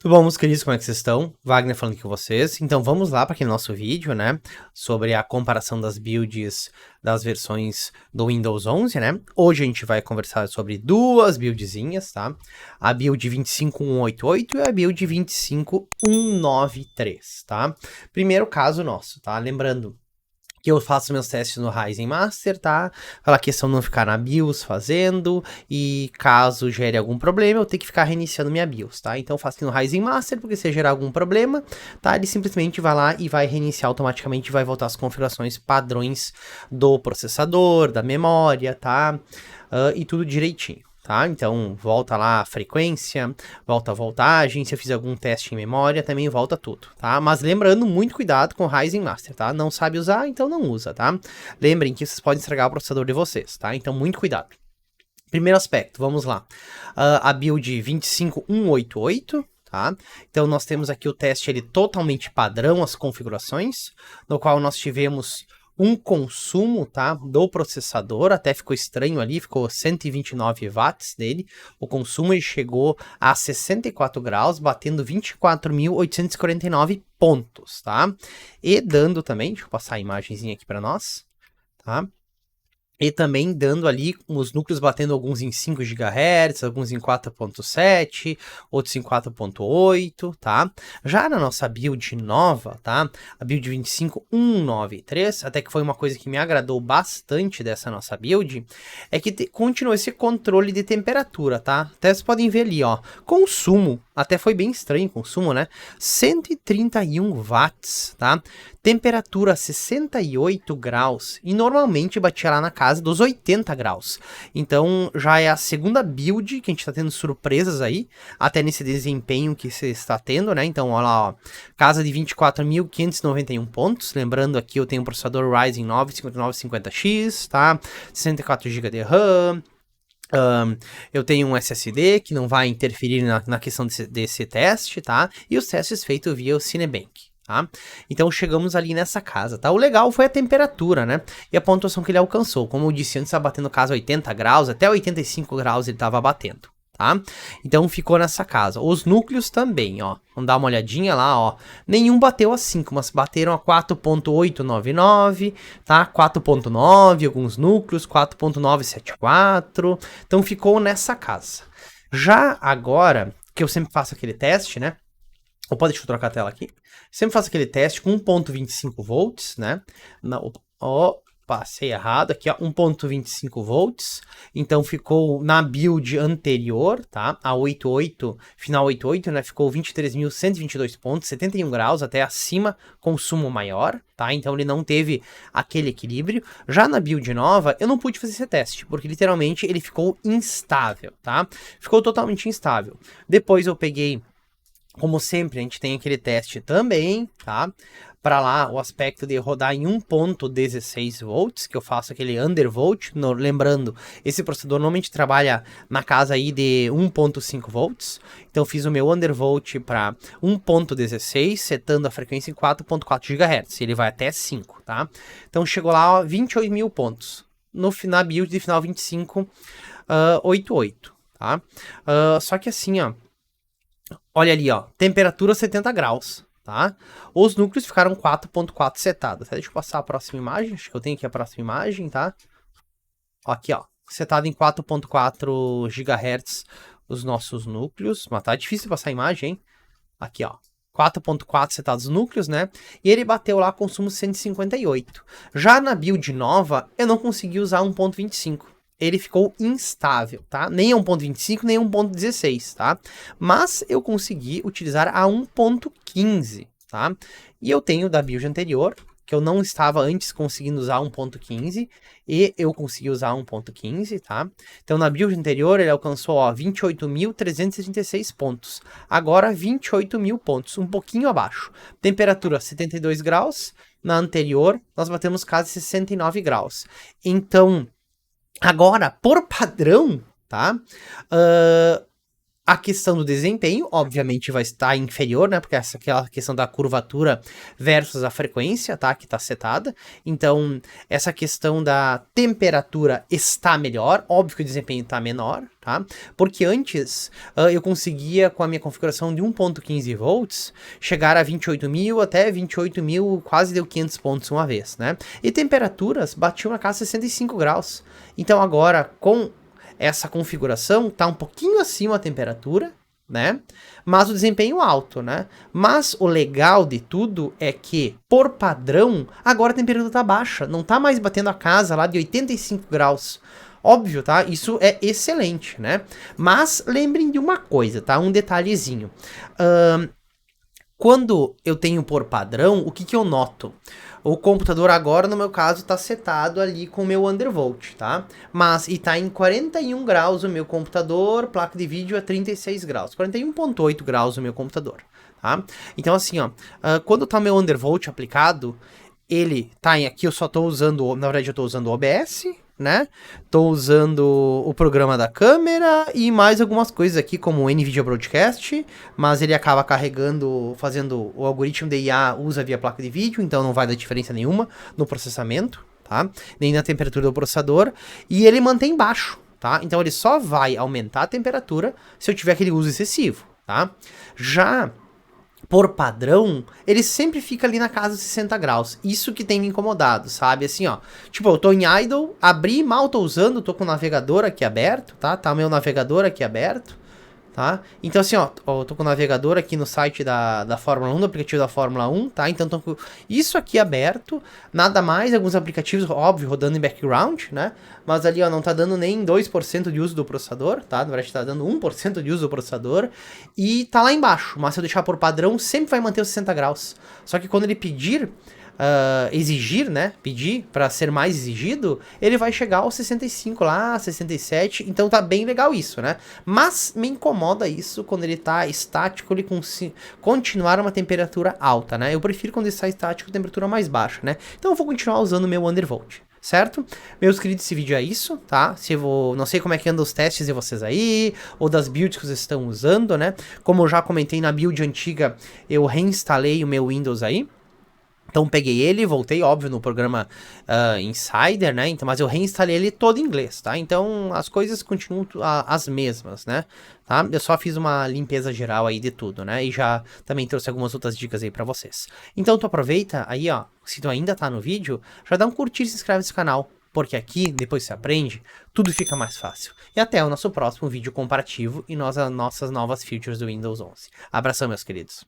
Tudo bom, meus queridos, como é que vocês estão? Wagner falando aqui com vocês. Então vamos lá para aquele nosso vídeo, né, sobre a comparação das builds das versões do Windows 11, né? Hoje a gente vai conversar sobre duas buildzinhas, tá? A build 25188 e a build 25193, tá? Primeiro caso nosso, tá? Lembrando que eu faço meus testes no Ryzen Master, tá? Aquela questão de não ficar na BIOS fazendo, e caso gere algum problema, eu tenho que ficar reiniciando minha BIOS, tá? Então eu faço aqui no Ryzen Master, porque se gerar algum problema, tá? Ele simplesmente vai lá e vai reiniciar automaticamente, vai voltar as configurações padrões do processador, da memória, tá? E tudo direitinho. Tá? Então, volta lá a frequência, volta a voltagem, se eu fiz algum teste em memória, também volta tudo, tá? Mas lembrando, muito cuidado com o Ryzen Master, tá? Não sabe usar, então não usa, tá? Lembrem que vocês podem estragar o processador de vocês, tá? Então, muito cuidado. Primeiro aspecto, vamos lá. A build 25188, tá? Então, nós temos aqui o teste ele totalmente padrão, as configurações, no qual nós tivemos um consumo, tá, do processador, até ficou estranho ali, ficou 129 watts dele, o consumo ele chegou a 64 graus, batendo 24.849 pontos, tá, e dando também, deixa eu passar a imagenzinha aqui para nós, tá, e também dando ali os núcleos batendo alguns em 5 GHz, alguns em 4.7, outros em 4.8, tá? Já na nossa build nova, tá? A build 25193, até que foi uma coisa que me agradou bastante dessa nossa build, é que continua esse controle de temperatura, tá? Até vocês podem ver ali, ó, consumo, até foi bem estranho o consumo, né? 131 watts, tá? Temperatura 68 graus, e normalmente batia lá na casa dos 80 graus. Então já é a segunda build que a gente está tendo surpresas aí, até nesse desempenho que você está tendo, né? Então olha lá, ó, casa de 24.591 pontos, lembrando aqui eu tenho um processador Ryzen 9 5950X, tá? 64 GB de RAM, eu tenho um SSD que não vai interferir na questão desse teste, tá? E os testes feitos via o Cinebench. Tá? Então chegamos ali nessa casa, tá? O legal foi a temperatura, né? E a pontuação que ele alcançou. Como eu disse antes, tá batendo casa 80 graus, até 85 graus ele tava batendo, tá? Então ficou nessa casa. Os núcleos também, ó. Vamos dar uma olhadinha lá, ó. Nenhum bateu a 5, mas bateram a 4.899, tá? 4.9, alguns núcleos, 4.974. Então ficou nessa casa. Já agora, que eu sempre faço aquele teste, né? Opa, deixa eu trocar a tela aqui. Sempre faço aquele teste com 1.25 volts, né? Passei errado aqui, ó, 1.25 volts. Então ficou na build anterior, tá? A 88, final 88, né? Ficou 23.122 pontos, 71 graus, até acima, consumo maior, tá? Então ele não teve aquele equilíbrio. Já na build nova, eu não pude fazer esse teste, porque literalmente ele ficou instável, tá? Ficou totalmente instável. Depois eu peguei, como sempre, a gente tem aquele teste também, tá? Para lá, o aspecto de rodar em 1.16 volts, que eu faço aquele undervolt. Lembrando, esse processador normalmente trabalha na casa aí de 1.5 volts. Então, eu fiz o meu undervolt para 1.16, setando a frequência em 4.4 GHz. Ele vai até 5, tá? Então, chegou lá, ó, 28 mil pontos. Na build de final 2588, tá? Só que assim, ó, olha ali, ó, temperatura 70 graus, tá? Os núcleos ficaram 4.4 setados. Deixa eu passar a próxima imagem, acho que eu tenho aqui a próxima imagem, tá? Aqui, ó, setado em 4.4 GHz os nossos núcleos, mas tá difícil passar a imagem, hein? Aqui, ó, 4.4 setados núcleos, né? E ele bateu lá consumo 158. Já na build nova, eu não consegui usar 1.25. Ele ficou instável, tá? Nem a 1.25, nem a 1.16, tá? Mas eu consegui utilizar a 1.15, tá? E eu tenho da build anterior, que eu não estava antes conseguindo usar 1.15, e eu consegui usar 1.15, tá? Então na build anterior ele alcançou, ó, 28.336 pontos. Agora 28 mil pontos, um pouquinho abaixo. Temperatura 72 graus, na anterior nós batemos quase 69 graus. Então, agora, por padrão, tá? A questão do desempenho, obviamente, vai estar inferior, né? Porque essa é aquela questão da curvatura versus a frequência, tá? Que tá setada. Então, essa questão da temperatura está melhor. Óbvio que o desempenho tá menor, tá? Porque antes, eu conseguia, com a minha configuração de 1.15 volts, chegar a 28.000 até 28.000, quase deu 500 pontos uma vez, né? E temperaturas batiam na casa de 65 graus. Então, agora, com essa configuração tá um pouquinho acima a temperatura, né? Mas o desempenho alto, né? Mas o legal de tudo é que, por padrão, agora a temperatura tá baixa. Não tá mais batendo a casa lá de 85 graus. Óbvio, tá? Isso é excelente, né? Mas lembrem de uma coisa, tá? Um detalhezinho. Quando eu tenho por padrão, o que eu noto? O computador agora, no meu caso, tá setado ali com o meu undervolt, tá? Mas, e tá em 41 graus o meu computador, placa de vídeo a 36 graus. 41.8 graus o meu computador, tá? Então, assim, ó, quando tá o meu undervolt aplicado, ele tá em aqui, eu só tô usando, na verdade eu tô usando o OBS, né? Tô usando o programa da câmera e mais algumas coisas aqui, como o NVIDIA Broadcast, mas ele acaba carregando, fazendo o algoritmo de IA, usa via placa de vídeo, então não vai dar diferença nenhuma no processamento, tá? Nem na temperatura do processador, e ele mantém baixo, tá? Então ele só vai aumentar a temperatura se eu tiver aquele uso excessivo, tá? Já por padrão, ele sempre fica ali na casa dos 60 graus. Isso que tem me incomodado, sabe? Assim, ó. Tipo, eu tô em idle, abri, mal tô usando, tô com o navegador aqui aberto, tá? Tá o meu navegador aqui aberto, tá? Então, assim, ó, eu tô com o navegador aqui no site da Fórmula 1, do aplicativo da Fórmula 1, tá? Então, tô com isso aqui aberto, nada mais, alguns aplicativos, óbvio, rodando em background, né? Mas ali, ó, não tá dando nem 2% de uso do processador, tá? Na verdade, tá dando 1% de uso do processador, e tá lá embaixo, mas se eu deixar por padrão, sempre vai manter os 60 graus. Só que quando ele pedir, exigir, né, pedir para ser mais exigido, ele vai chegar aos 65 lá, 67, então tá bem legal isso, né? Mas me incomoda isso quando ele tá estático, ele continuar uma temperatura alta, né? Eu prefiro quando ele está estático, temperatura mais baixa, né? Então eu vou continuar usando o meu undervolt. Certo? Meus queridos, esse vídeo é isso, tá? Se eu vou, não sei como é que andam os testes de vocês aí, ou das builds que vocês estão usando, né? Como eu já comentei na build antiga, eu reinstalei o meu Windows aí. Então peguei ele, voltei, óbvio, no programa Insider, né? Então, mas eu reinstalei ele todo em inglês, tá? Então as coisas continuam as mesmas, né? Tá? Eu só fiz uma limpeza geral aí de tudo, né? E já também trouxe algumas outras dicas aí pra vocês. Então tu aproveita aí, ó, se tu ainda tá no vídeo, já dá um curtir e se inscreve nesse canal. Porque aqui, depois você aprende, tudo fica mais fácil. E até o nosso próximo vídeo comparativo e nossas novas features do Windows 11. Abração, meus queridos.